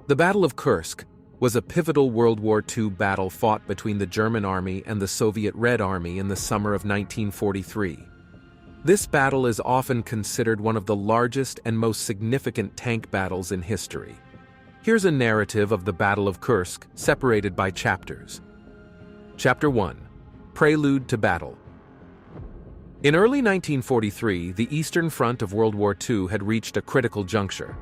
The Battle of Kursk was a pivotal World War II battle fought between the German Army and the Soviet Red Army in the summer of 1943. This battle is often considered one of the largest and most significant tank battles in history. Here's a narrative of the Battle of Kursk, separated by chapters. Chapter 1. Prelude to Battle. In early 1943, the Eastern Front of World War II had reached a critical juncture.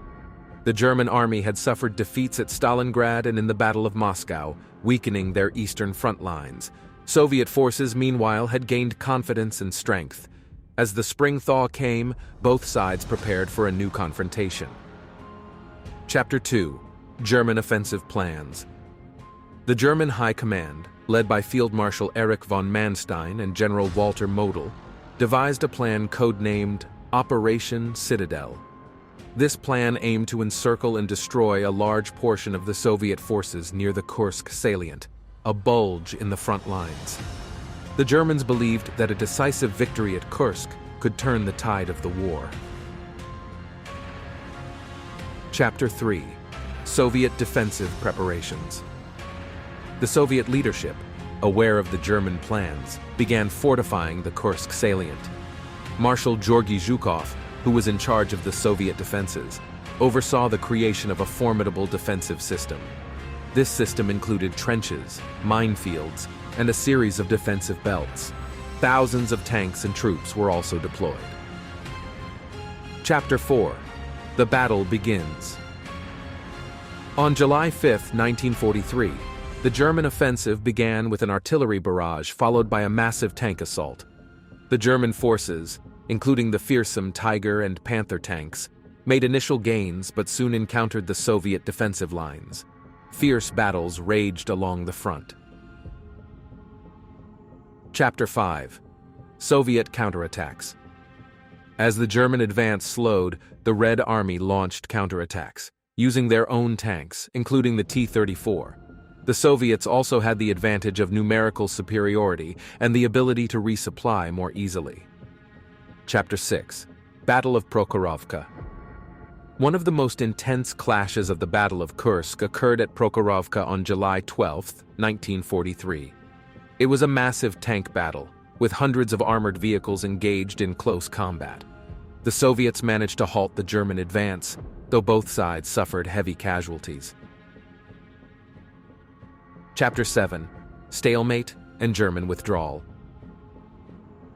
The German army had suffered defeats at Stalingrad and in the Battle of Moscow, weakening their eastern front lines. Soviet forces, meanwhile, had gained confidence and strength. As the spring thaw came, both sides prepared for a new confrontation. Chapter 2. German Offensive Plans. The German High Command, led by Field Marshal Erich von Manstein and General Walter Model, devised a plan codenamed Operation Citadel. This plan aimed to encircle and destroy a large portion of the Soviet forces near the Kursk salient, a bulge in the front lines. The Germans believed that a decisive victory at Kursk could turn the tide of the war. Chapter 3. Soviet Defensive Preparations. The Soviet leadership, aware of the German plans, began fortifying the Kursk salient. Marshal Georgy Zhukov, who was in charge of the Soviet defenses, oversaw the creation of a formidable defensive system. This system included trenches, minefields, and a series of defensive belts. Thousands of tanks and troops were also deployed. Chapter 4. The battle begins. On July 5, 1943, the German offensive began with an artillery barrage followed by a massive tank assault. The German forces, including the fearsome Tiger and Panther tanks, made initial gains but soon encountered the Soviet defensive lines. Fierce battles raged along the front. Chapter 5. Soviet Counterattacks. As the German advance slowed, the Red Army launched counterattacks, using their own tanks, including the T-34. The Soviets also had the advantage of numerical superiority and the ability to resupply more easily. Chapter 6. Battle of Prokarovka. One of the most intense clashes of the Battle of Kursk occurred at Prokarovka on July 12, 1943. It was a massive tank battle, with hundreds of armored vehicles engaged in close combat. The Soviets managed to halt the German advance, though both sides suffered heavy casualties. Chapter 7. Stalemate and German Withdrawal.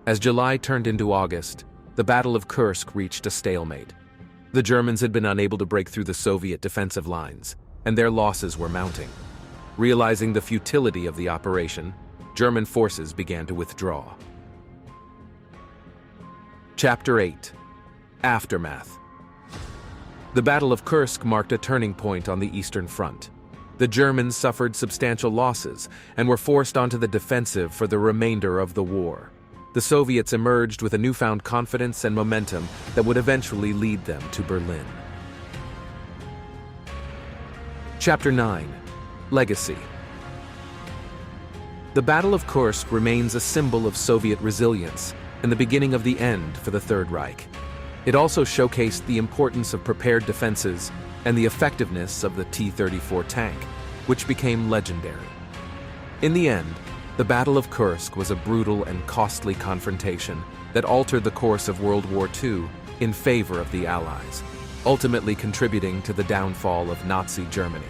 As July turned into August, the Battle of Kursk reached a stalemate. The Germans had been unable to break through the Soviet defensive lines, and their losses were mounting. Realizing the futility of the operation, German forces began to withdraw. Chapter 8. Aftermath. The Battle of Kursk marked a turning point on the Eastern Front. The Germans suffered substantial losses and were forced onto the defensive for the remainder of the war. The Soviets emerged with a newfound confidence and momentum that would eventually lead them to Berlin. Chapter 9. Legacy. The Battle of Kursk remains a symbol of Soviet resilience and the beginning of the end for the Third Reich. It also showcased the importance of prepared defenses and the effectiveness of the T-34 tank, which became legendary. In the end, the Battle of Kursk was a brutal and costly confrontation that altered the course of World War II in favor of the Allies, ultimately contributing to the downfall of Nazi Germany.